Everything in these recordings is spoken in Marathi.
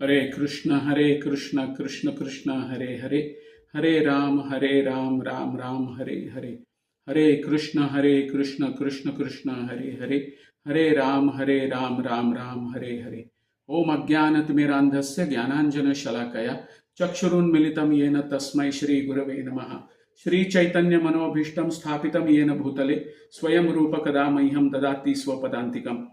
हरे कृष्ण कृष्ण कृष्ण हरे हरे, हरे राम राम राम हरे हरे, हरे कृष्ण कृष्ण कृष्ण हरे हरे, हरे राम राम राम हरे हरे। ओम अज्ञानतिमिरान्धस्य ज्ञानाञ्जनशलाकया चक्षुरुन्मिलितं येन तस्मै श्रीगुरवे नमः। श्रीचैतन्यमनोभीष्टं स्थापितं येन भूतले स्वयं रूपकदा मह्यं ददाति स्वपदान्तिकम्।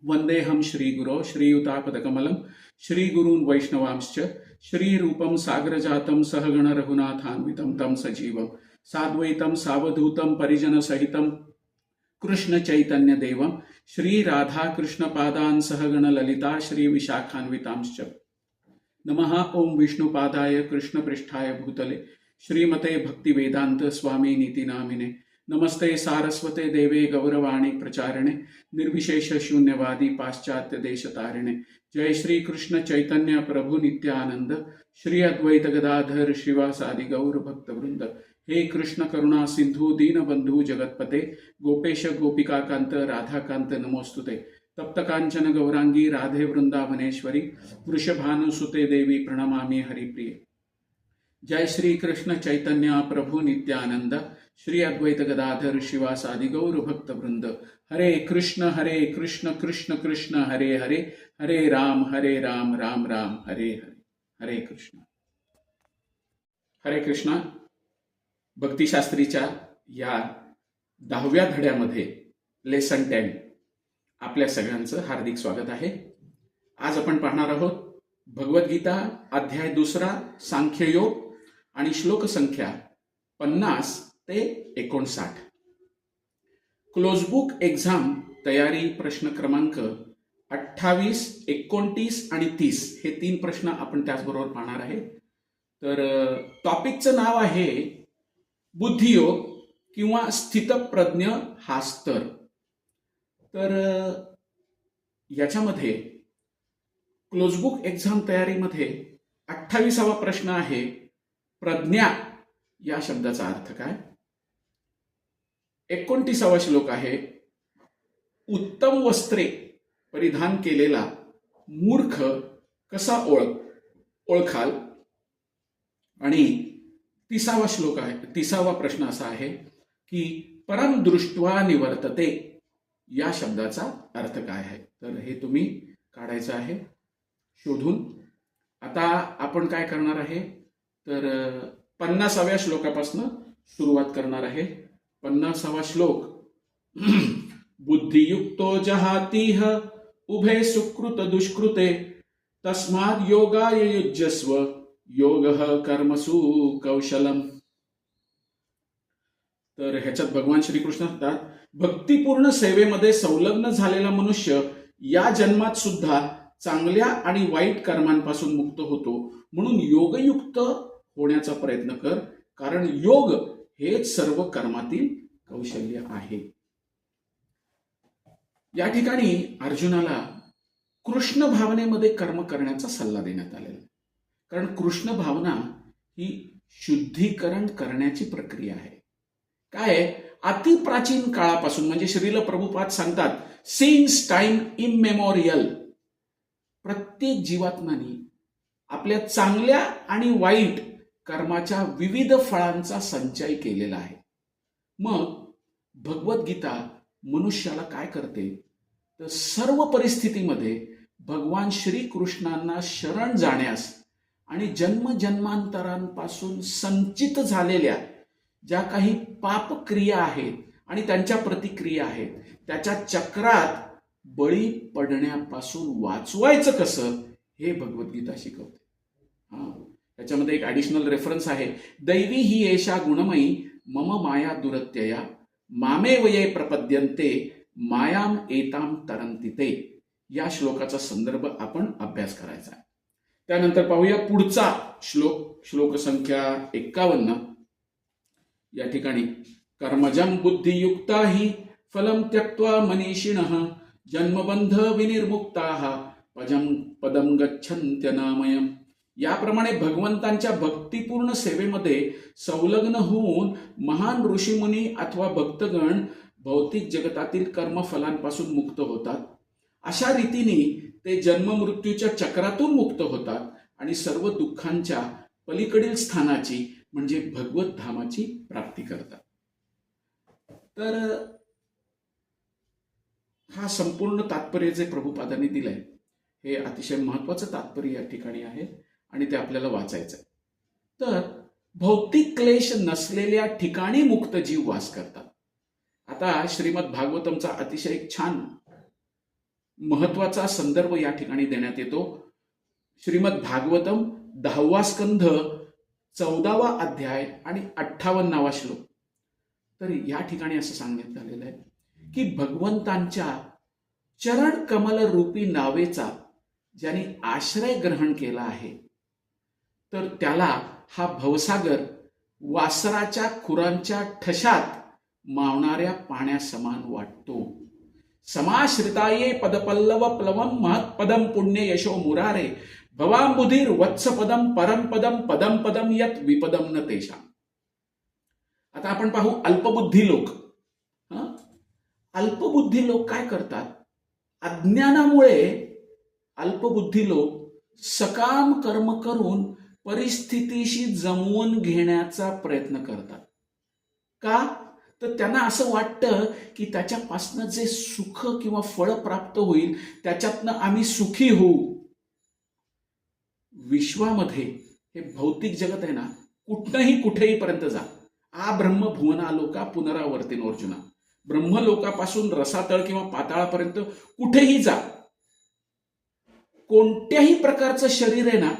वन्देऽहं श्रीगुरो श्रीयुतापदकमलं श्रीगुरून् वैष्णवांश्च श्रीरूपं साग्रजातं सहगण रघुनाथान्वितं तं सजीवं साद्वैतं सावधूतं परिजनसहितं कृष्ण चैतन्य देवं श्रीराधाकृष्णपादान् सहगण ललिता श्रीविशाखान्वितांश्च नमः। ओम विष्णुपादाय कृष्णपृष्ठाय भूतले श्रीमते भक्तिवेदांत स्वामी नीति नामिने नमस्ते सारस्वते देवे गौरवाणी प्रचारिणे निर्विशेष शून्यवादी पाश्चात्य देश तारिणे। जय श्री कृष्ण चैतन्य प्रभु नित्यानंद श्री अद्वैत गदाधर श्रीवासादि गौर भक्त वृंद। हे कृष्ण करुणा सिंधु दीनबंधु जगतपते गोपेश गोपिका कांत राधाकांत नमोस्तुते। तप्त कांचन गौरांगी राधे वृंदावनेश्वरी वृषभानुसुते देवी प्रणमामि हरिप्रिय। जय श्री कृष्ण चैतन्य प्रभु नित्यानंद श्री अद्वैत गदाधर शिवासादि गौर भक्त वृंद। हरे कृष्ण कृष्ण कृष्ण हरे हरे, हरे राम राम राम हरे हरे। हरे कृष्ण हरे कृष्ण। भक्तिशास्त्रीच्या या 10व्या धड्यामध्ये लेसन 10 आपल्या सगळ्यांचं हार्दिक स्वागत आहे। आज आपण पाहणार आहोत भगवद्गीता अध्याय 2 सांख्ययोग आणि श्लोक संख्या 50 ते 59। क्लोजबुक एक्झाम तयारी प्रश्न क्रमांक 28, 29 आणि 30 हे 3 प्रश्न आपण त्याचबरोबर पाहणार आहे। तर टॉपिकचं नाव आहे बुद्धियोग किंवा स्थितप्रज्ञ हा स्तर। तर याच्यामध्ये क्लोजबुक एक्झाम तयारीमध्ये 28वा प्रश्न आहे प्रज्ञा या शब्दाचा अर्थ काय। 29वा श्लोक आहे उत्तम वस्त्रे परिधान केलेला मूर्ख कसा ओळखाल। आणि 30वा श्लोक आहे 30वा प्रश्न असा आहे की परम दृष्ट्वा निवर्तते या शब्दाचा अर्थ काय आहे। तर हे तुम्ही काढायचं आहे शोधून। आता आपण काय करणार आहे तर 50व्या श्लोकापासून सुरुवात करणार आहे। 50वा श्लोक बुद्धियुक्तो जहातीह उभे सुकृत दुष्कृते तस्माद् योगाय युज्यस्व योगः कर्मसु कौशलम। तर ह्याच्यात भगवान श्रीकृष्ण म्हणतात भक्तिपूर्ण सेवेमध्ये संलग्न झालेला मनुष्य या जन्मात सुद्धा चांगल्या आणि वाईट कर्मांपासून मुक्त होतो, म्हणून योगयुक्त होण्याचा प्रयत्न कर, कारण योग हेच सर्व कर्मातील कौशल्य आहे। या ठिकाणी अर्जुनाला कृष्ण भावनेमध्ये कर्म करण्याचा सल्ला देण्यात आलेला आहे, कारण कृष्ण भावना ही शुद्धीकरण करण्याची प्रक्रिया आहे। काय अति प्राचीन काळापासून म्हणजे श्रील प्रभुपाद सांगतात सिन्स टाइम इममेमोरियल प्रत्येक जीवात्म्याने आपल्या चांगल्या आणि वाईट कर्माच्या विविध फळांचा संचय केलेला आहे। मग भगवद्गीता मनुष्याला काय करते तर सर्व परिस्थितीमध्ये भगवान श्रीकृष्णांना शरण जाण्यास आणि जन्मजन्मांतरांपासून संचित झालेल्या ज्या काही पापक्रिया आहेत आणि त्यांच्या प्रतिक्रिया आहेत त्याच्या चक्रात बळी पडण्यापासून वाचवायचं कसं हे भगवद्गीता शिकवते। त्याच्यामध्ये एक ॲडिशनल रेफरन्स आहे दैवी ही एषा गुणमयी मम माया दुरत्यया मामेव ये प्रपद्यन्ते मायाम एताम तरन्ति ते। या श्लोकाचा संदर्भ आपण अभ्यास करायचा आहे। त्यानंतर पाहूया पुढचा श्लोक संख्या 51। या ठिकाणी कर्मजं बुद्धियुक्ता हि फलं त्यक्त्वा मनीषिणः जन्मबंध विनिर्मुक्ताः पदं गच्छन्त्यनामयम्। याप्रमाणे भगवंतांच्या भक्तिपूर्ण सेवेमध्ये संलग्न होऊन महान ऋषीमुनी अथवा भक्तगण भौतिक जगतातील कर्मफलांपासून मुक्त होतात अशा रीतीने ते जन्ममृत्यूच्या चक्रातून मुक्त होतात आणि सर्व दुःखांच्या पलीकडील स्थानाची म्हणजे भगवत धामाची प्राप्ती करतात. तर हा संपूर्ण तात्पर्य जे प्रभुपादांनी दिलंय हे अतिशय महत्वाचं तात्पर्य या ठिकाणी आहे आणि ते आपल्याला वाचायचं आहे. तर भौतिक क्लेश नसलेल्या ठिकाणी मुक्त जीव वास करतात. आता श्रीमद भागवतमचा अतिशय छान महत्वाचा संदर्भ या ठिकाणी देण्यात येतो. श्रीमद भागवतम 10वा स्कंध 14वा अध्याय आणि 58वा श्लोक. तर या ठिकाणी असं सांगण्यात आलेलं आहे की भगवंतांच्या चरण कमल रूपी नावेचा ज्याने आश्रय ग्रहण केला आहे तर त्याला हा भवसागर वासराच्या खुरांच्या ठशात मावणाऱ्या पाण्यासमान वाटतो. समाश्रिताये पदपल्लव प्लवम महत्पदम पुण्य यशो मुरारे भवांबुधीर वत्सपदम परमपदम पदम पदम यत विपदम न तेषा. आता आपण पाहू अल्पबुद्धी लोक. अल्पबुद्धी लोक काय करतात? अज्ञानामुळे अल्पबुद्धी लोक सकाम कर्म करून परिस्थितीशी जमवून घेण्याचा प्रयत्न करतात. का? तर त्यांना असं वाटतं की त्याच्यापासनं जे सुख किंवा फळ प्राप्त होईल त्याच्यातनं आम्ही सुखी होऊ. विश्वामध्ये हे भौतिक जगत आहे ना, कुठनंही कुठेही पर्यंत जा. आ ब्रह्म भुवनालोका पुनरावर्तीन अर्जुना. ब्रह्मलोकापासून रसातळ किंवा पाताळापर्यंत कुठेही जा. कोणत्याही प्रकारचं शरीर आहे ना,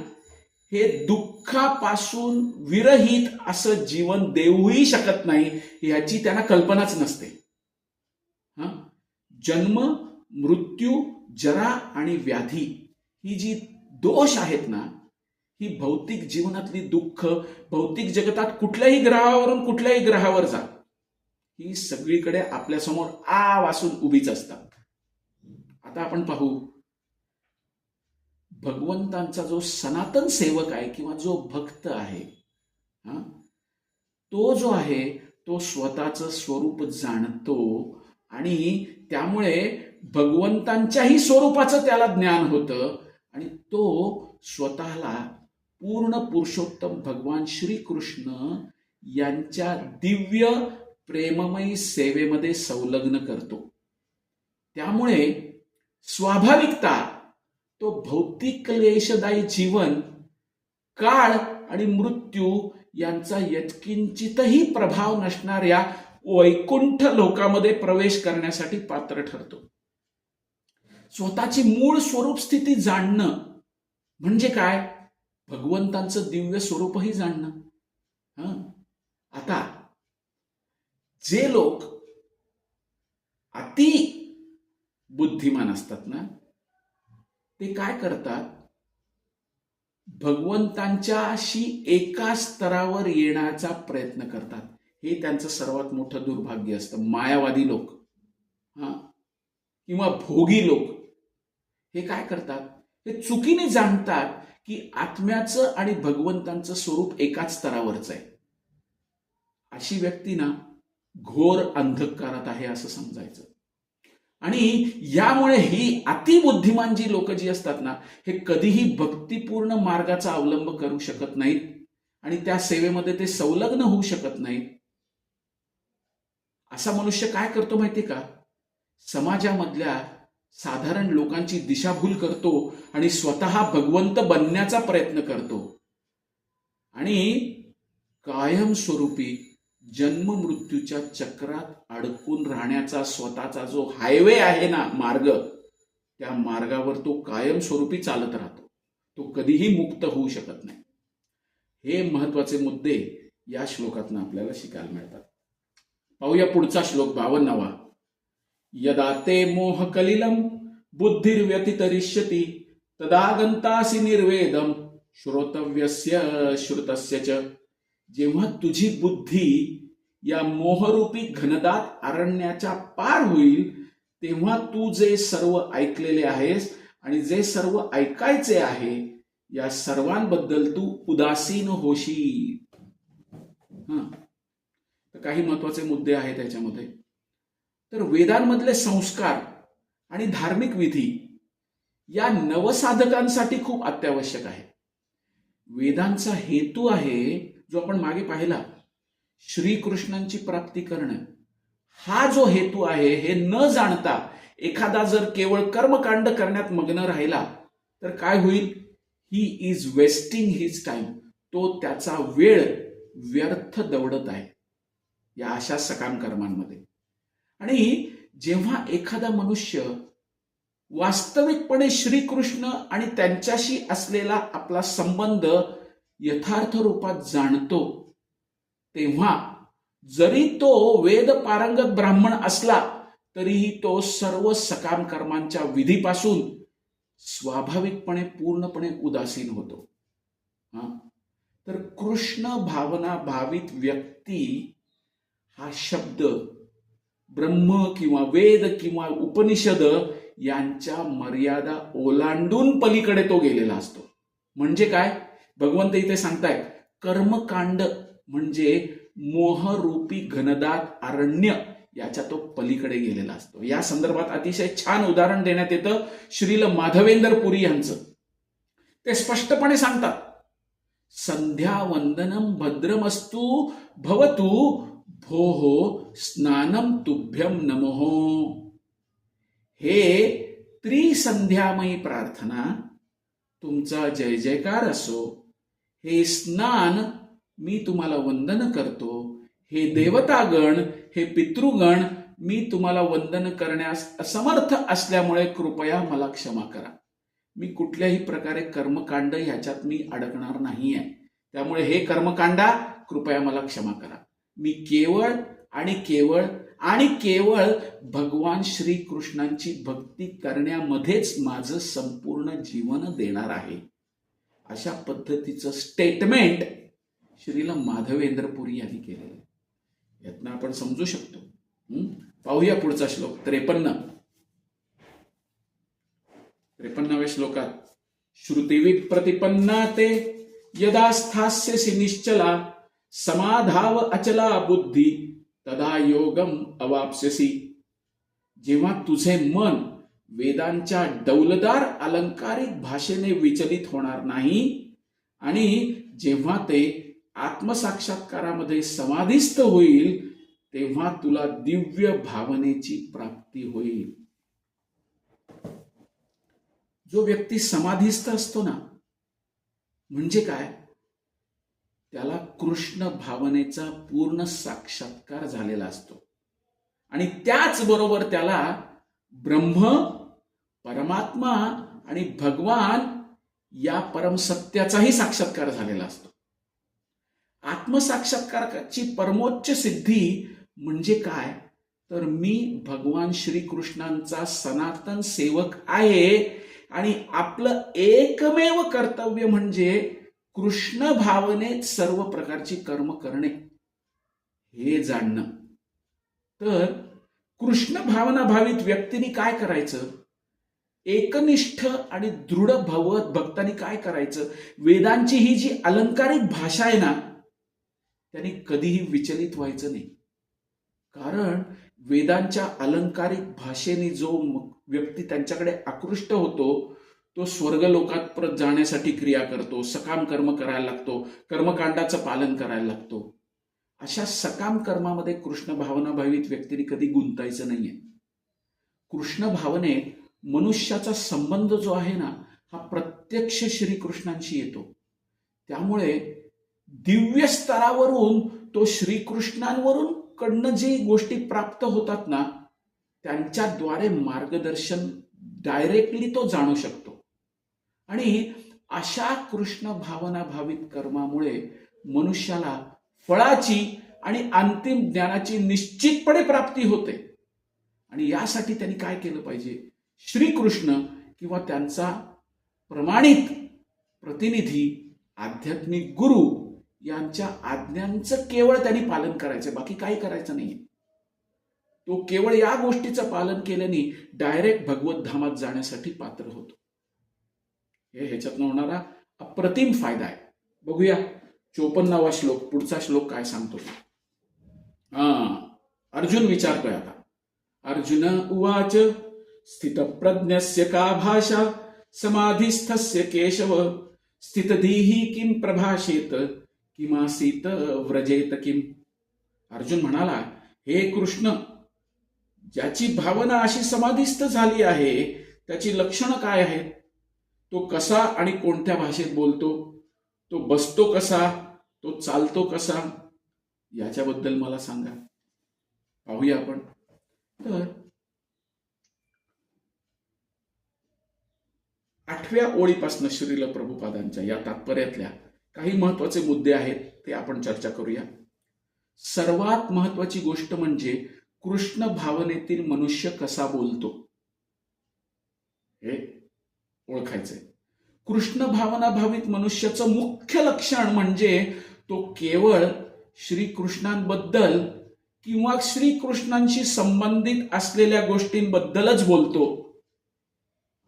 हे दुःखापासून विरहित असं जीवन देऊही शकत नाही याची त्यांना कल्पनाच नसते. जन्म, मृत्यू, जरा आणि व्याधी ही जी दोष आहेत ना, ही भौतिक जीवनातली दुःख भौतिक जगतात कुठल्याही ग्रहावरून कुठल्याही ग्रहावर जा, ही सगळीकडे आपल्यासमोर आ वासून उभीच असतात. आता आपण पाहू भगवंतांचा जो सनातन सेवक आहे किंवा जो भक्त आहे, तो जो आहे तो स्वतःचं स्वरूप जाणतो आणि त्यामुळे भगवंतांच्याही स्वरूपाचं त्याला ज्ञान होतं आणि तो स्वतःला पूर्ण पुरुषोत्तम भगवान श्रीकृष्ण यांच्या दिव्य प्रेममयी सेवेमध्ये संलग्न करतो. त्यामुळे स्वाभाविकता तो भौतिक क्लेशदायी जीवन, काळ आणि मृत्यू यांचा यत्किंचितही प्रभाव नसणाऱ्या वैकुंठ लोकामध्ये प्रवेश करण्यासाठी पात्र ठरतो. स्वतःची मूळ स्वरूप स्थिती जाणणं म्हणजे काय? भगवंतांचं दिव्य स्वरूपही जाणणं. आता जे लोक अति बुद्धिमान असतात ना, ते काय करतात? भगवंतांच्याशी एका स्तरावर येण्याचा प्रयत्न करतात. हे त्यांचं सर्वात मोठं दुर्भाग्य असतं. मायावादी लोक किंवा भोगी लोक हे काय करतात? हे चुकीने जाणतात की आत्म्याचं आणि भगवंतांचं स्वरूप एकाच स्तरावरच आहे. अशी व्यक्ती ना घोर अंधकारात आहे असं समजायचं. आणि यामुळे ही अतिबुद्धिमान जी लोक जी असतात ना, हे कधीही भक्तिपूर्ण मार्गाचा अवलंब करू शकत नाहीत आणि त्या सेवेमध्ये ते संलग्न होऊ शकत नाहीत. असा मनुष्य काय करतो माहिती का? समाजामधल्या साधारण लोकांची दिशाभूल करतो आणि स्वतः भगवंत बनण्याचा प्रयत्न करतो आणि कायमस्वरूपी जन्म मृत्यूच्या चक्रात अडकून राहण्याचा स्वतःचा जो हायवे आहे ना, मार्ग, त्या मार्गावर तो कायमस्वरूपी चालत राहतो. तो कधीही मुक्त होऊ शकत नाही. हे महत्वाचे मुद्दे या श्लोकातून आपल्याला शिकायला मिळतात. पाहूया पुढचा श्लोक 52वा. यदा ते मोह कलिलम बुद्धिर्व्यतितरिष्यति तदा गंतासि निर्वेदम श्रोतव्यस्य श्रुतस्य च. जेव्हा तुझी बुद्धी या मोहरूपी घनदाट अरण्याच्या पार होईल तेव्हा तू जे सर्व ऐकलेले आहेस आणि जे सर्व ऐकायचे आहे या सर्वांबद्दल तू उदासीन होशील. तर काही महत्वाचे मुद्दे आहेत त्याच्यामध्ये. तर वेदांमधले संस्कार आणि धार्मिक विधी या नवसाधकांसाठी खूप अत्यावश्यक आहे. वेदांचा हेतू आहे, जो आपण मागे पाहिला, श्रीकृष्णांची प्राप्ती करणं. हा जो हेतू आहे, हे न जाणता एखादा जर केवळ कर्मकांड करण्यात मग्न राहिला तर काय होईल? He is wasting his time. तो त्याचा वेळ व्यर्थ दवडत आहे या अशा सकाम कर्मांमध्ये. आणि जेव्हा एखादा मनुष्य वास्तविकपणे श्रीकृष्ण आणि त्यांच्याशी असलेला आपला संबंध यथार्थ रूपात जाणतो, तेव्हा जरी तो वेद पारंगत ब्राह्मण असला तरीही तो सर्व सकाम कर्मांच्या विधीपासून स्वाभाविकपणे पूर्णपणे उदासीन होतो. तर कृष्ण भावना भावित व्यक्ती हा शब्द ब्रह्म किंवा वेद किंवा उपनिषद यांच्या मर्यादा ओलांडून पलीकडे तो गेलेला असतो. म्हणजे काय? भगवंत इथे सांगतायत, कर्मकांड म्हणजे मोहरूपी घनदाट अरण्य, याच्या तो पलीकडे गेलेला असतो. या संदर्भात अतिशय छान उदाहरण देण्यात येतं श्रील माधवेंद्र पुरी यांचं. ते स्पष्टपणे सांगतात, संध्या वंदनम भद्रमस्तु भवतु भोहो स्नानम तुभ्यम नमो. हे त्रिसंध्यामयी प्रार्थना तुमचा जय जयकार असो. हे स्नान मी तुम्हाला वंदन करतो. हे देवतागण, हे पितृगण, मी तुम्हाला वंदन करण्यास असमर्थ असल्यामुळे कृपया मला क्षमा करा. मी कुठल्याही प्रकारे कर्मकांड ह्याच्यात मी अडकणार नाहीये, त्यामुळे हे कर्मकांडा कृपया मला क्षमा करा. मी केवळ आणि केवळ आणि केवळ भगवान श्रीकृष्णांची भक्ती करण्यामध्येच माझं संपूर्ण जीवन देणार आहे. अशा पद्धतीचं स्टेटमेंट श्रील माधवेंद्र पुरी यांनी केलेलं आहे. यातनं आपण समजू शकतो. पाहूया पुढचा श्लोक 53व्या श्लोकात, श्रुतिविप्रतिपन्ना ते यदा स्थास्यसि निश्चला समाधाव अचला बुद्धी तदा योगम अवाप्स्यसि. जेव्हा तुझे मन वेदांच्या डौलदार अलंकारिक भाषेने विचलित होणार नाही आणि जेव्हा ते आत्मसाक्षात्कारामध्ये समाधिस्थ होईल, तेव्हा तुला दिव्य भावनेची प्राप्ती होईल. जो व्यक्ती समाधिस्थ असतो ना, म्हणजे काय? त्याला कृष्ण भावनेचा पूर्ण साक्षात्कार झालेला असतो आणि त्याचबरोबर त्याला ब्रह्म, परमात्मा आणि भगवान या परमसत्याचाही साक्षात्कार झालेला असतो. आत्मसाक्षात्काराची परमोच्च सिद्धी म्हणजे काय? तर मी भगवान श्रीकृष्णांचा सनातन सेवक आहे आणि आपलं एकमेव कर्तव्य म्हणजे कृष्ण भावनेत सर्व प्रकारची कर्म करणे, हे जाणणं. तर कृष्ण भावना भावित व्यक्तीने काय करायचं? एकनिष्ठ आणि दृढ भगवत भक्तांनी काय करायचं? वेदांची ही जी अलंकारिक भाषा आहे ना, त्यांनी कधीही विचलित व्हायचं नाही. कारण वेदांच्या अलंकारिक भाषेने जो व्यक्ती त्यांच्याकडे आकृष्ट होतो, तो स्वर्गलोकात परत जाण्यासाठी क्रिया करतो, सकाम कर्म करायला लागतो, कर्मकांडाचं पालन करायला लागतो. अशा सकाम कर्मामध्ये कृष्ण भावना भावित व्यक्तीने कधी गुंतायचं नाहीये. कृष्ण भावनेत मनुष्याचा संबंध जो आहे ना, हा प्रत्यक्ष श्रीकृष्णांशी येतो. त्यामुळे दिव्य स्तरावरून तो श्रीकृष्णांवरून कडनं जी गोष्टी प्राप्त होतात ना, त्यांच्याद्वारे मार्गदर्शन डायरेक्टली तो जाणू शकतो. आणि अशा कृष्ण भावना भावित कर्मामुळे मनुष्याला फळाची आणि अंतिम ज्ञानाची निश्चितपणे प्राप्ती होते. आणि यासाठी त्यांनी काय केलं पाहिजे? श्रीकृष्ण किंवा त्यांचा प्रमाणित प्रतिनिधी आध्यात्मिक गुरु यांच्या आज्ञांचं केवळ त्यांनी पालन करायचं, बाकी काही करायचं नाही. तो केवळ या गोष्टीचं पालन केल्याने डायरेक्ट भगवत धामात जाण्यासाठी पात्र होतो. हे ह्याच्यातनं होणारा अप्रतिम फायदा आहे. बघूया 54वा श्लोक, पुढचा श्लोक काय सांगतो. अर्जुन विचारतोय आता. अर्जुन उवाच स्थितप्रज्ञस्य का भाषा समाधिस्थस्य केशव स्थितधीहि किं प्रभाषेत किमासीत व्रजेत किम. अर्जुन म्हणाला, हे कृष्ण, ज्याची भावना अशी समाधिस्थ झाली आहे त्याची लक्षणं काय आहेत? तो कसा आणि कोणत्या भाषेत बोलतो? तो बसतो कसा? तो चालतो कसा? याच्याबद्दल मला सांगा. पाहूया आपण. तर 8व्या ओळीपासून श्रील प्रभुपादांच्या या तात्पर्यातल्या काही महत्वाचे मुद्दे आहेत, ते आपण चर्चा करूया. सर्वात महत्वाची गोष्ट म्हणजे कृष्ण भावनेतील मनुष्य कसा बोलतो हे ओळखायचंय. कृष्ण भावना भावित मनुष्याचं मुख्य लक्षण म्हणजे तो केवळ श्रीकृष्णांबद्दल किंवा श्रीकृष्णांशी संबंधित असलेल्या गोष्टींबद्दलच बोलतो.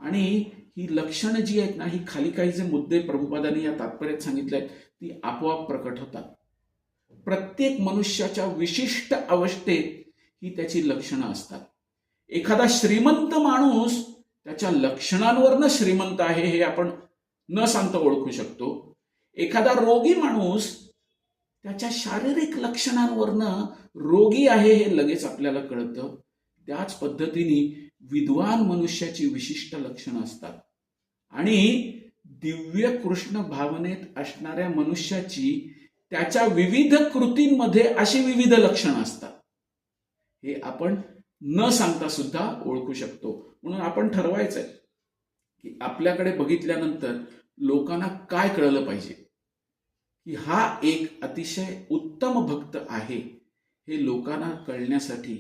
आणि ही लक्षणं जी आहेत ना, ही खाली काही जे मुद्दे प्रभुपादांनी या तात्पर्यात सांगितले आहेत ती आपोआप प्रकट होतात. प्रत्येक मनुष्याच्या विशिष्ट अवस्थेत ही त्याची लक्षणं असतात. एखादा श्रीमंत माणूस त्याच्या लक्षणांवरनं श्रीमंत आहे हे आपण न सांगता ओळखू शकतो. एखादा रोगी माणूस त्याच्या शारीरिक लक्षणांवरनं रोगी आहे हे लगेच आपल्याला कळतं. त्याच पद्धतीने विद्वान मनुष्याची विशिष्ट लक्षणं असतात आणि दिव्य कृष्ण भावनेत असणाऱ्या मनुष्याची त्याच्या विविध कृतींमध्ये अशी विविध लक्षणं असतात. हे आपण न सांगता सुद्धा ओळखू शकतो. म्हणून आपण ठरवायचंय की आपल्याकडे बघितल्यानंतर लोकांना काय कळलं पाहिजे की हा एक अतिशय उत्तम भक्त आहे. हे लोकांना कळण्यासाठी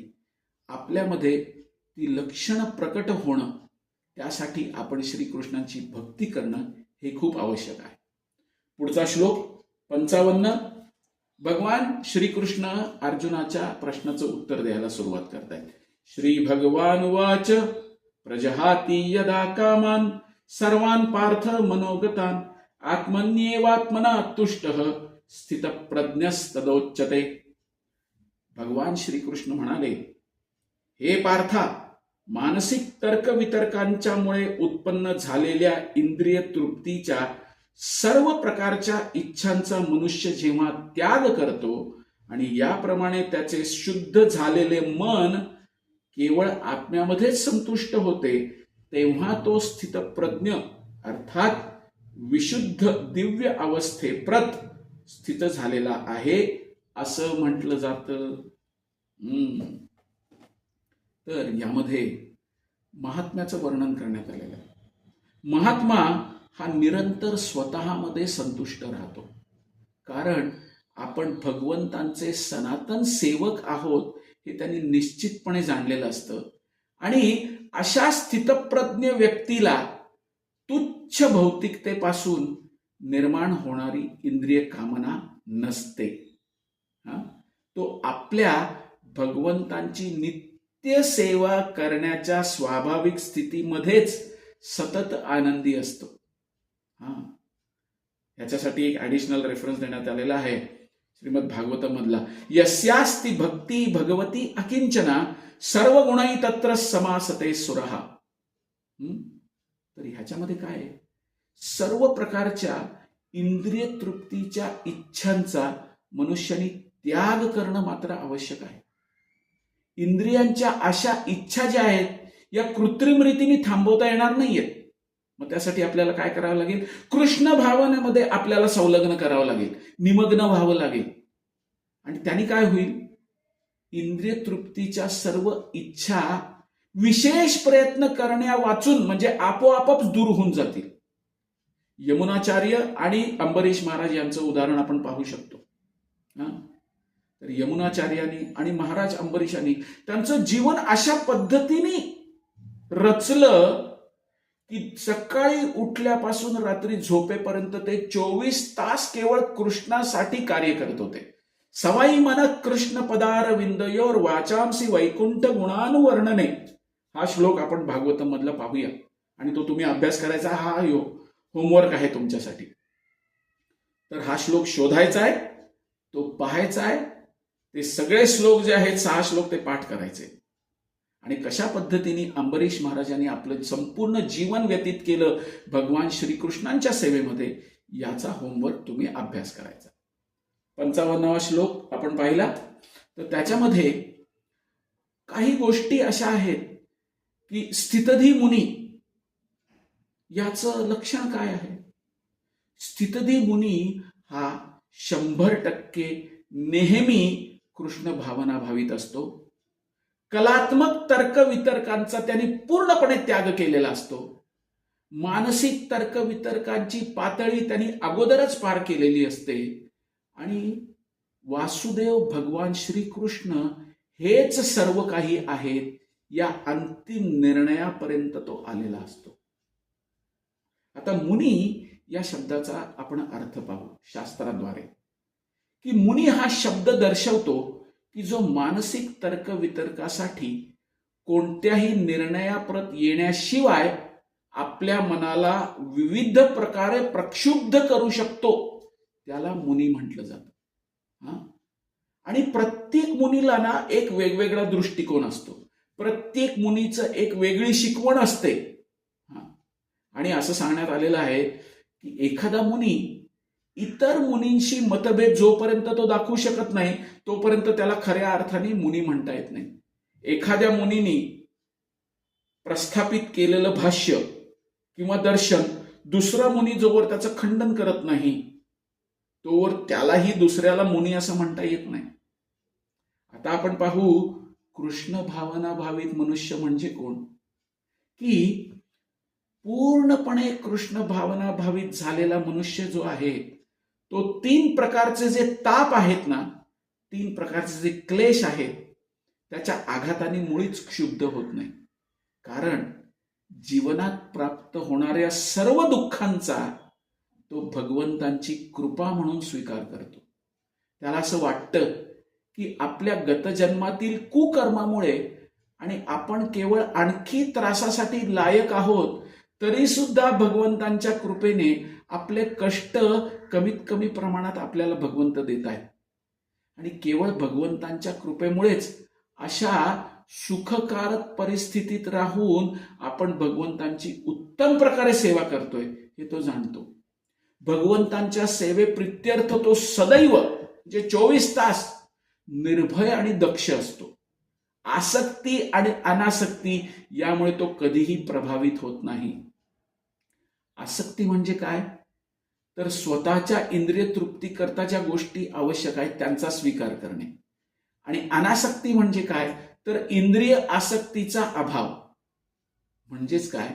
आपल्यामध्ये ती लक्षणं प्रकट होणं, त्यासाठी आपण श्रीकृष्णांची भक्ती करणं हे खूप आवश्यक आहे. पुढचा श्लोक 55. भगवान श्रीकृष्ण अर्जुनाच्या प्रश्नाचं उत्तर द्यायला सुरुवात करतायत. श्री भगवान उवाच प्रजहाती यदा कामान सर्वान पार्थ मनोगतान आत्मन्येवात्मना तुष्टः स्थितप्रज्ञस्तदोच्यते. भगवान श्रीकृष्ण म्हणाले, हे पार्था, मानसिक तर्क वितर्कांच्यामुळे उत्पन्न झालेल्या इंद्रिय तृप्तीच्या सर्व प्रकारच्या इच्छांचा मनुष्य जेव्हा त्याग करतो आणि याप्रमाणे त्याचे शुद्ध झालेले मन केवळ आत्म्यामध्येच संतुष्ट होते, तेव्हा तो स्थितप्रज्ञ अर्थात विशुद्ध दिव्य अवस्थेप्रत स्थित झालेला आहे असं म्हटलं जातं. तर यामध्ये महात्म्याचं वर्णन करण्यात आलेलं आहे. महात्मा हा निरंतर स्वतःमध्ये संतुष्ट राहतो, कारण आपण भगवंतांचे सनातन सेवक आहोत हे त्यांनी निश्चितपणे जाणलेलं असतं. आणि अशा स्थितप्रज्ञ व्यक्तीला तुच्छ भौतिकतेपासून निर्माण होणारी इंद्रिय कामना नसते. तो आपल्या भगवंतांची नित्य सेवा करण्याच्या स्वाभाविक स्थितीमध्येच सतत आनंदी असतो. याच्यासाठी एक ऍडिशनल रेफरन्स देण्यात आलेला आहे श्रीमद भागवतम मधला. यस्यास्ति भक्ती भगवती अकिंचना सर्व गुणाई तत्र समासते सुरहा. तर ह्याच्यामध्ये काय आहे? सर्व प्रकारच्या इंद्रिय तृप्तीच्या इच्छांचा मनुष्याने त्याग करणं मात्र आवश्यक आहे. इंद्रियांच्या अशा इच्छा ज्या आहेत या कृत्रिम रीतीने थांबवता येणार नाहीयेत. मग त्यासाठी आपल्याला काय करावं लागेल? कृष्ण भावनेमध्ये आपल्याला संलग्न करावं लागेल, निमग्न व्हावं लागेल. आणि त्यांनी काय होईल? इंद्रिय तृप्तीच्या सर्व इच्छा विशेष प्रयत्न करण्या वाचून म्हणजे आपोआपच दूर होऊन जातील. यमुनाचार्य आणि अंबरीश महाराज यांचं उदाहरण आपण पाहू शकतो. तर यमुनाचार्यांनी आणि महाराज अंबरीशांनी त्यांचं जीवन अशा पद्धतीने रचलं की सकाळी उठल्यापासून रात्री झोपेपर्यंत ते 24 तास केवळ कृष्णासाठी कार्य करत होते. सवाई मन कृष्ण पदार विंदयोर वाचांसी वैकुंठ गुणानुवर्णने हा श्लोक आपण भागवतम मधला पाहूया आणि तो तुम्ही अभ्यास करायचा. हा होमवर्क आहे तुमच्यासाठी. तर हा श्लोक शोधायचा आहे, तो पाहायचा आहे. ते सगळे श्लोक जे आहेत 6 श्लोक ते पाठ करायचे आणि कशा पद्धतीने अंबरीश महाराजांनी आपलं संपूर्ण जीवन व्यतीत केलं भगवान श्रीकृष्णांच्या सेवेमध्ये, याचा होमवर्क तुम्ही अभ्यास करायचा. 55वा श्लोक आपण पाहिला तर त्याच्यामध्ये काही गोष्टी अशा आहेत की स्थितधी मुनी याचं लक्षण काय आहे. स्थितधी मुनी हा 100% नेहमी कृष्ण भावना भावित असतो. कलात्मक तर्क वितर्कांचा त्यांनी पूर्णपणे त्याग केलेला असतो. मानसिक तर्क वितर्कांची पातळी त्यांनी अगोदरच पार केलेली असते आणि वासुदेव भगवान श्रीकृष्ण हेच सर्व काही आहेत या अंतिम निर्णयापर्यंत तो आलेला असतो. आता मुनी या शब्दाचा आपण अर्थ पाहू शास्त्राद्वारे की मुनी हा शब्द दर्शवतो की जो मानसिक तर्क वितर्कासाठी कोणत्याही निर्णयाप्रत येण्याशिवाय आपल्या मनाला विविध प्रकारे प्रक्षुब्ध करू शकतो त्याला मुनी म्हटलं जातं. आणि प्रत्येक मुनीला ना एक वेगवेगळा दृष्टिकोन असतो. प्रत्येक मुनीचं एक वेगळी शिकवण असते. आणि असं सांगण्यात आलेलं आहे की एखादा मुनी इतर मुनींशी मतभेद जोपर्यंत तो दाखवू शकत नाही तोपर्यंत त्याला खऱ्या अर्थाने मुनी म्हणता येत नाही. एखाद्या मुनीने प्रस्थापित केलेलं भाष्य किंवा दर्शन दुसरा मुनी जोवर त्याचं खंडन करत नाही तोवर त्यालाही दुसऱ्याला मुनी असं म्हणता येत नाही. आता आपण पाहू कृष्ण भावना भावित मनुष्य म्हणजे कोण. की पूर्णपणे कृष्ण भावना भावित झालेला मनुष्य जो आहे तो 3 प्रकारचे जे ताप आहेत ना, 3 प्रकारचे जे क्लेश आहेत त्याच्या आघाताने मुळीच क्षुब्ध होत नाही. कारण जीवनात प्राप्त होणाऱ्या सर्व दुःखांचा तो भगवंतांची कृपा म्हणून स्वीकार करतो. त्याला असं वाटतं की आपल्या गतजन्मातील कुकर्मामुळे आणि आपण केवळ आणखी त्रासासाठी लायक आहोत तरी सुद्धा भगवंतांच्या कृपेने आपले कष्ट कमीत कमी प्रमाणात आपल्याला भगवंत देत आहेत. आणि केवळ भगवंतांच्या कृपेमुळेच अशा सुखकारक परिस्थितीत राहून आपण भगवंतांची उत्तम प्रकारे सेवा करतोय हे तो जाणतो. भगवंतांच्या सेवेप्रित्यर्थ तो सदैव म्हणजे 24 तास निर्भय आणि दक्ष असतो. आसक्ती आणि अनासक्ती यामुळे तो कधीही प्रभावित होत नाही. आसक्ती म्हणजे काय तर स्वतःच्या इंद्रिय तृप्ती करता ज्या गोष्टी आवश्यक आहेत त्यांचा स्वीकार करणे. आणि अनासक्ती म्हणजे काय तर इंद्रिय आसक्तीचा अभाव. म्हणजेच काय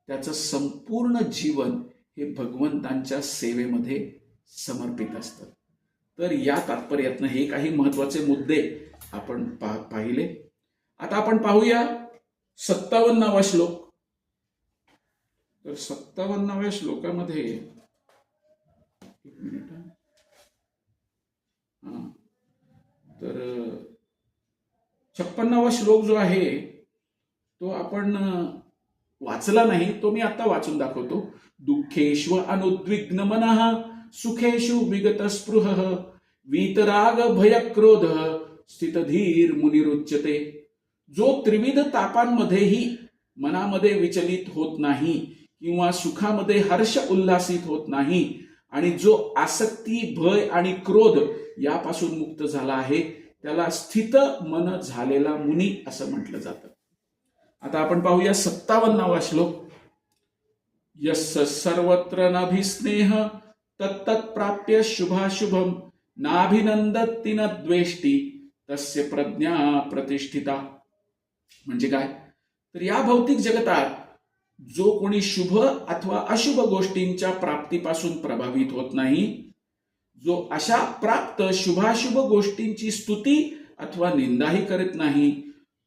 त्याचं संपूर्ण जीवन हे भगवंतांच्या सेवेमध्ये समर्पित असतं. तर या तात्पर्यातनं हे काही महत्वाचे मुद्दे आपण पाहिले. आता आपण पाहूया 57वा श्लोक. तर 57व्या श्लोकामध्ये एक मिनिट तर 56वा श्लोक जो आहे तो आपण वाचला नाही, तो मी आता वाचून दाखवतो. दुःखेषु अनुद्विग्न मनः सुखेषु विगत स्पृहः वीतराग भय क्रोध स्थितधीर मुनिरुच्यते. जो त्रिविध तापांमध्येही मनामध्ये विचलित होत नाही किंवा सुखामध्ये हर्ष उल्हासित होत नाही आणि जो आसक्ती भय आणि क्रोध यापासून मुक्त झाला आहे त्याला स्थित मन झालेला मुनी असं म्हटलं जातं. आता आपण पाहूया 57वा श्लोक. यस्य सर्वत्र नाभिस्नेह तत्तत्प्राप्य शुभाशुभम नाभिनंदती न द्वेष्टी तस्य प्रज्ञा प्रतिष्ठिता. म्हणजे काय तर या भौतिक जगतात जो कोणी शुभ अथवा अशुभ गोष्टींच्या प्राप्तीपासून प्रभावित होत नाही, जो अशा प्राप्त शुभाशुभ गोष्टींची स्तुती अथवा निंदाही करत नाही,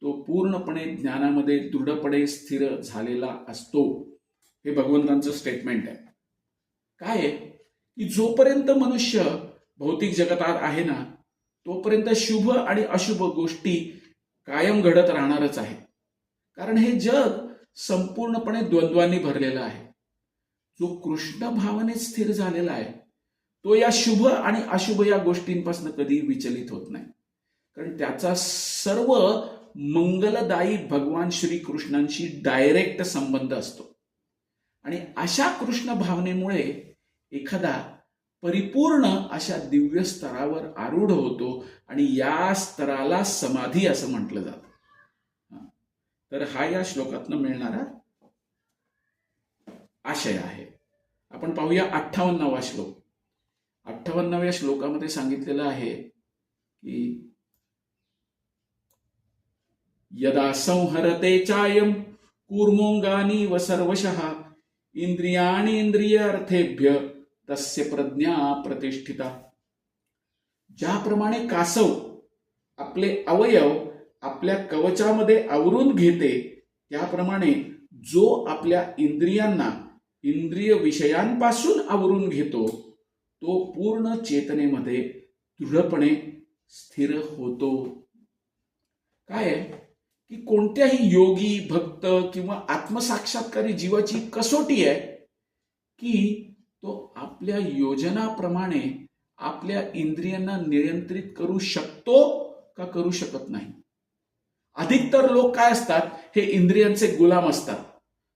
तो पूर्णपणे ज्ञानामध्ये दृढपणे स्थिर झालेला असतो. हे भगवंतांचं स्टेटमेंट आहे. काय आहे की जोपर्यंत मनुष्य भौतिक जगतात आहे ना तोपर्यंत शुभ आणि अशुभ गोष्टी कायम घडत राहणारच आहे. कारण हे जग संपूर्णपणे द्वंद्वांनी भरलेलं आहे. जो कृष्ण भावनेत स्थिर झालेला आहे तो या शुभ आणि अशुभ या गोष्टींपासून कधी विचलित होत नाही. कारण त्याचा सर्व मंगलदायी भगवान श्रीकृष्णांशी डायरेक्ट संबंध असतो. आणि अशा कृष्ण भावनेमुळे एखादा परिपूर्ण अशा दिव्य स्तरावर आरूढ होतो आणि या स्तराला समाधी असं म्हटलं जातं. तर हा या श्लोकातनं मिळणारा आशय आहे. आपण पाहूया 58वा श्लोक. 58व्या श्लोकामध्ये सांगितलेलं आहे की यदा संहरते चायम कूर्मोंगानी व सर्वशः इंद्रियाणि इंद्रियार्थेभ्य तस्य प्रज्ञा प्रतिष्ठिता. ज्याप्रमाणे कासव आपले अवयव आपल्या कवचामध्ये आवरून घेते, त्याप्रमाणे जो आपल्या इंद्रियांना इंद्रिय विषयांपासून आवरून घेतो तो पूर्ण चेतनेमध्ये दृढपणे स्थिर होतो. काय आहे की कोणत्याही योगी, भक्त किंवा आत्मसाक्षात्कारी जीवाची कसोटी आहे की तो आपल्या योजनाप्रमाणे आपल्या इंद्रियांना नियंत्रित करू शकतो का करू शकत नाही. अधिकतर लोक काय असतात, हे इंद्रियांचे गुलाम असतात,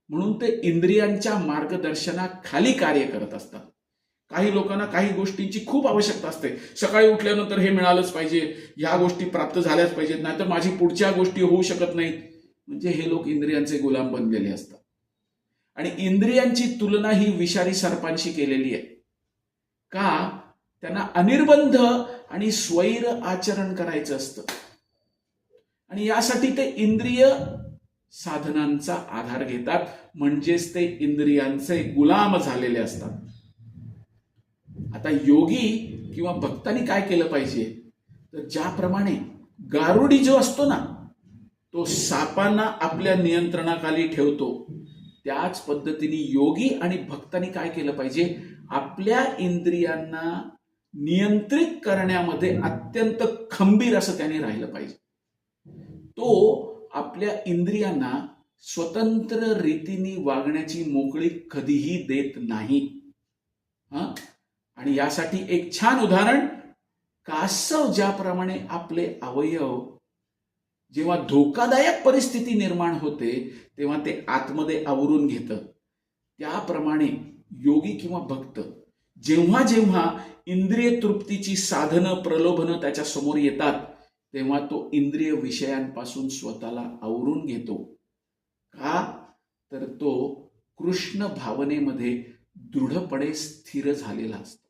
म्हणून ते इंद्रियांच्या मार्गदर्शनाखाली कार्य करत असतात. काही लोकांना काही गोष्टींची खूप आवश्यकता असते. सकाळी उठल्यानंतर हे मिळालंच पाहिजे, ह्या गोष्टी प्राप्त झाल्याच पाहिजेत, नाहीतर माझी पुढच्या गोष्टी होऊ शकत नाहीत. म्हणजे हे लोक इंद्रियांचे गुलाम बनलेले असतात. आणि इंद्रियांची तुलना ही विषारी सर्पांशी केलेली आहे. का? त्यांना अनिर्बंध आणि स्वैर आचरण करायचं असतं आणि यासाठी ते इंद्रिय साधनांचा आधार घेतात, म्हणजेच ते इंद्रियांचे गुलाम झालेले असतात. आता योगी किंवा भक्तांनी काय केलं पाहिजे, तर ज्याप्रमाणे गारुडी जो असतो ना, तो सापांना आपल्या नियंत्रणाखाली ठेवतो, त्याच पद्धतीने योगी आणि भक्तांनी काय केलं पाहिजे, आपल्या इंद्रियांना नियंत्रित करण्यामध्ये अत्यंत खंबीर असं त्यांनी राहिलं पाहिजे. तो आपल्या इंद्रियांना स्वतंत्र रीतीने वागण्याची मोकळीक कधीही देत नाही. आणि यासाठी एक छान उदाहरण, कासव ज्याप्रमाणे आपले अवयव जेव्हा धोकादायक परिस्थिती निर्माण होते तेव्हा ते आतमध्ये आवरून घेतं, त्याप्रमाणे योगी किंवा भक्त जेव्हा जेव्हा इंद्रिय तृप्तीची साधनं, प्रलोभनं त्याच्या समोर येतात, तेव्हा तो इंद्रिय विषयांपासून स्वतःला आवरून घेतो. का? तर तो कृष्ण भावनेमध्ये दृढपणे स्थिर झालेला असतो.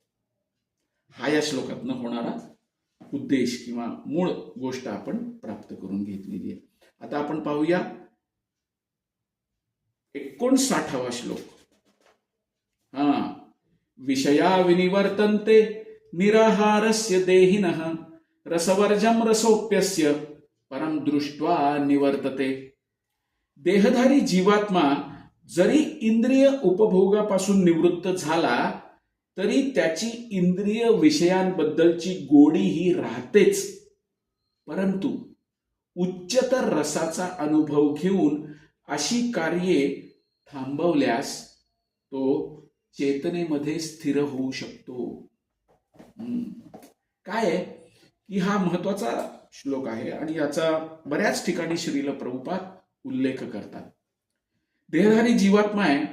हा या श्लोकातनं होणारा उद्देश किंवा मूळ गोष्ट आपण प्राप्त करून घेतलेली आहे. आता आपण पाहूया 59वा श्लोक. विषया विनिवर्तन्ते निराहारस्य देहिनः रसवर्जम रसोप्यस्य परम दृष्ट्वा निवर्तते. देहधारी जीवात्मा जरी इंद्रिय उपभोगापासून निवृत्त झाला तरी त्याची इंद्रिय विषयांबद्दलची गोडी ही राहतेच, परंतु उच्चतर रसाचा अनुभव घेऊन अशी कार्ये थांबवल्यास तो चेतनेमध्ये स्थिर होऊ शकतो. काय आहे की हा महत्वाचा श्लोक आहे आणि याचा बऱ्याच ठिकाणी श्रील प्रभुपाद उल्लेख करतात. देहधारी जीवात्मा आहे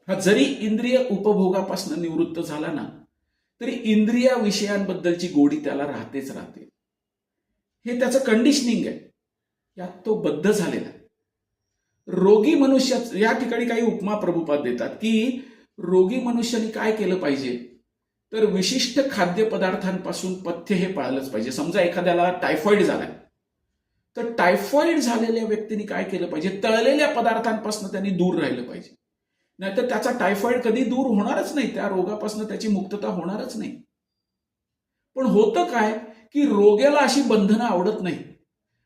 हा जरी इंद्रिय उपभोगापासून निवृत्त झाला ना तरी इंद्रिया विषयांबद्दलची गोडी त्याला राहतेच राहते. हे त्याचं कंडिशनिंग आहे, यात तो बद्ध झालेला आहे. रोगी मनुष्य, या ठिकाणी काही उपमा प्रभुपाद देतात की रोगी मनुष्याने काय केलं पाहिजे, तर विशिष्ट खाद्यपदार्थांपासून पथ्य हे पाळलंच पाहिजे. समजा एखाद्याला टायफॉइड झालाय, तर टायफॉइड झालेल्या व्यक्तीने काय केलं पाहिजे, तळलेल्या पदार्थांपासून त्यांनी दूर राहिलं पाहिजे, नाहीतर त्याचा टायफॉइड कधी दूर होणारच नाही, त्या रोगापासून त्याची मुक्तता होणारच नाही. पण होतं काय की रोग्याला अशी बंधनं आवडत नाही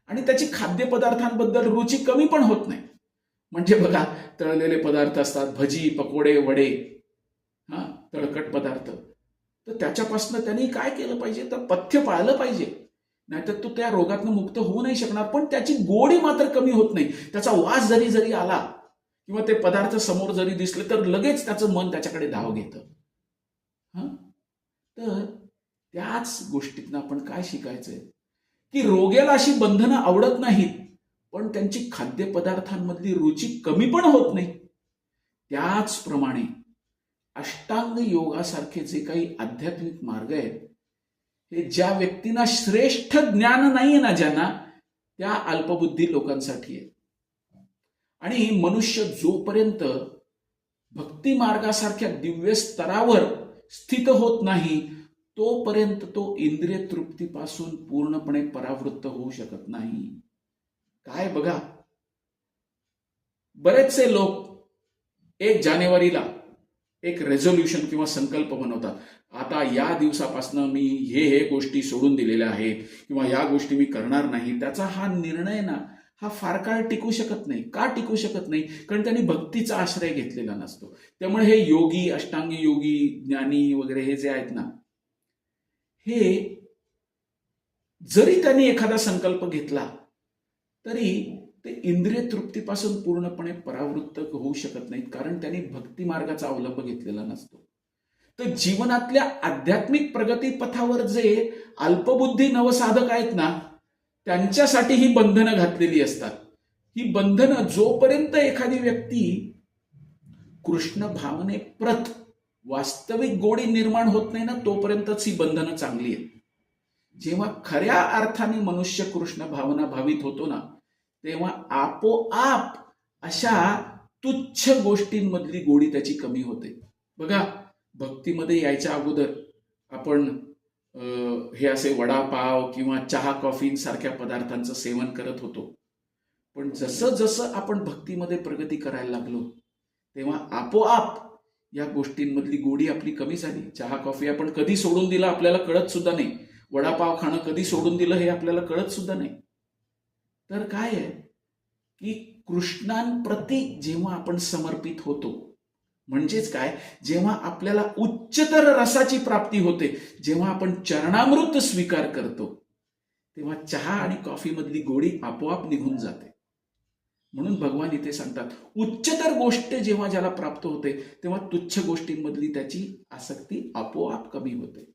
आणि त्याची खाद्यपदार्थांबद्दल रुची कमी पण होत नाही. म्हणजे बघा, तळलेले पदार्थ असतात, भजी, पकोडे, वडे, तळकट पदार्थ, तर त्याच्यापासून त्यांनी काय केलं पाहिजे, तर पथ्य पाळलं पाहिजे, नाहीतर तो त्या रोगातून मुक्त होऊ नाही शकणार. पण त्याची गोडी मात्र कमी होत नाही. त्याचा वास जरी जरी आला किंवा ते पदार्थ समोर जरी दिसले तर लगेच त्याचं मन त्याच्याकडे धाव घेतं. तर त्याच गोष्टीतनं आपण काय शिकायचंय की रोग्याला अशी बंधनं आवडत नाहीत, पण त्यांची खाद्यपदार्थांमधली रुची कमी पण होत नाही. त्याचप्रमाणे अष्टांग योगासारखे जे काही आध्यात्मिक मार्ग आहेत, हे ज्या व्यक्तींना श्रेष्ठ ज्ञान नाहीये ना, ज्यांना, त्या अल्पबुद्धी लोकांसाठी आहे. आणि मनुष्य जोपर्यंत भक्ती मार्गासारख्या दिव्य स्तरावर स्थित होत नाही, तोपर्यंत तो इंद्रिय तृप्तीपासून पूर्णपणे परावृत्त होऊ शकत नाही. काय बघा, बरेचसे लोक 1 जानेवारीला एक रेझोल्युशन किंवा संकल्प बनवतात. आता या दिवसापासून मी हे गोष्टी सोडून दिलेल्या आहेत किंवा या गोष्टी मी करणार नाही. त्याचा हा निर्णय ना, हा फार काळ टिकू शकत नाही. का टिकू शकत नाही? कारण त्यांनी भक्तीचा आश्रय घेतलेला नसतो. त्यामुळे हे योगी, अष्टांगी योगी, ज्ञानी वगैरे हे जे आहेत ना, हे जरी त्यांनी एखादा संकल्प घेतला तरी ते इंद्रिय तृप्तीपासून पूर्णपणे परावृत्त होऊ शकत नाहीत, कारण त्यांनी भक्ती मार्गाचा अवलंब घेतलेला नसतो. तर जीवनातल्या आध्यात्मिक प्रगती पथावर जे अल्पबुद्धी नवसाधक आहेत ना, त्यांच्यासाठी ही बंधनं घातलेली असतात. ही बंधनं जोपर्यंत एखादी व्यक्ती कृष्ण भावने प्रत वास्तविक गोडी निर्माण होत नाही ना, तोपर्यंतच ही बंधनं चांगली आहेत. जेव्हा खऱ्या अर्थाने मनुष्य कृष्ण भावना भावित होतो ना, तेव्हा आपोआप अशा तुच्छ गोष्टींमधली गोडी त्याची कमी होते. बघा, भक्तीमध्ये यायच्या अगोदर आपण हे असे वडापाव किंवा चहा कॉफींसारख्या पदार्थांचं सेवन करत होतो. पण जसं जसं आपण भक्तीमध्ये प्रगती करायला लागलो, तेव्हा आपोआप या गोष्टींमधली गोडी आपली कमी झाली. चहा कॉफी आपण कधी सोडून दिला आपल्याला कळत सुद्धा नाही. वडापाव खाणं कधी सोडून दिलं हे आपल्याला कळत सुद्धा नाही. तर काय आहे की कृष्णांप्रती जेव्हा आपण समर्पित होतो, म्हणजेच काय, जेव्हा आपल्याला उच्चतर रसाची प्राप्ती होते, जेव्हा आपण चरणामृत स्वीकार करतो, तेव्हा चहा आणि कॉफी मधली गोडी आपोआप निघून जाते. म्हणून भगवान इथे सांगतात, उच्चतर गोष्ट जेव्हा ज्याला प्राप्त होते, तेव्हा तुच्छ गोष्टींमधली त्याची आसक्ती आपोआप कमी होते.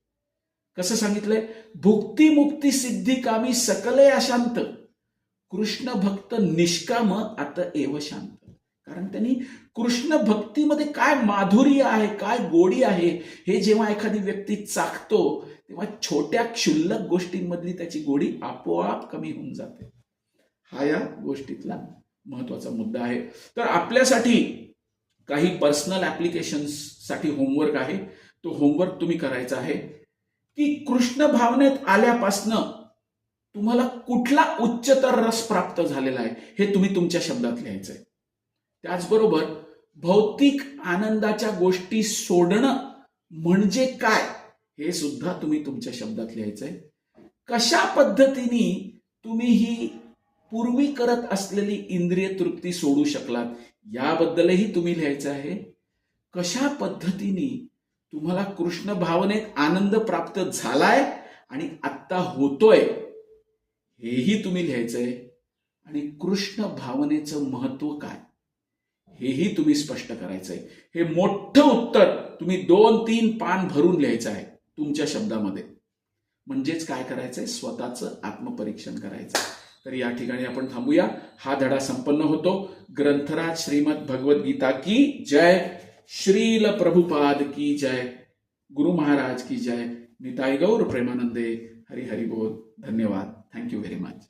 कसं सांगितलंय? भुक्ती मुक्ती सिद्धी कामी सकले अशांत, कृष्ण भक्त निष्काम अतएव शांत. कारण त्यांनी कृष्ण भक्तीमध्ये काय माधुर्य आहे, काय गोडी आहे, हे जेव्हा एखादी व्यक्ती चाखतो, तेव्हा छोट्या क्षुल्लक गोष्टींमधली त्याची गोडी आपोआप कमी होऊन जाते. हा या गोष्टीतला महत्वाचा मुद्दा आहे. तर आपल्यासाठी काही पर्सनल ऍप्लिकेशन्स साठी होमवर्क आहे. तो होमवर्क तुम्ही करायचा आहे की कृष्ण भावनेत आल्यापासनं तुम्हाला कुठला उच्चतर रस प्राप्त झालेला आहे, हे तुम्ही तुमच्या शब्दात लिहायचंय. त्याचबरोबर भौतिक आनंदाच्या गोष्टी सोडणं म्हणजे काय, हे सुद्धा तुम्ही तुमच्या शब्दात लिहायचंय. कशा पद्धतीने तुम्ही ही पूर्वी करत असलेली इंद्रिय तृप्ती सोडू शकलात, याबद्दलही तुम्ही लिहायचं आहे. कशा पद्धतीने तुम्हाला कृष्ण भावनेत आनंद प्राप्त झालाय आणि आत्ता होतोय, हेही तुम्ही लिहायचंय. आणि कृष्ण भावनेचं महत्व काय, हेही तुम्ही स्पष्ट करायचंय. हे मोठं उत्तर तुम्ही 2-3 पान भरून लिहायचं आहे तुमच्या शब्दामध्ये. म्हणजेच काय करायचंय, स्वतःचं आत्मपरीक्षण करायचं. तर या ठिकाणी आपण थांबूया. हा धडा संपन्न होतो. ग्रंथराज श्रीमद भगवद गीता की जय, श्रील प्रभुपाद की जय, गुरु महाराज की जय, निताई गौर प्रेमानंदे, हरि हरि बोल. धन्यवाद. Thank you very much.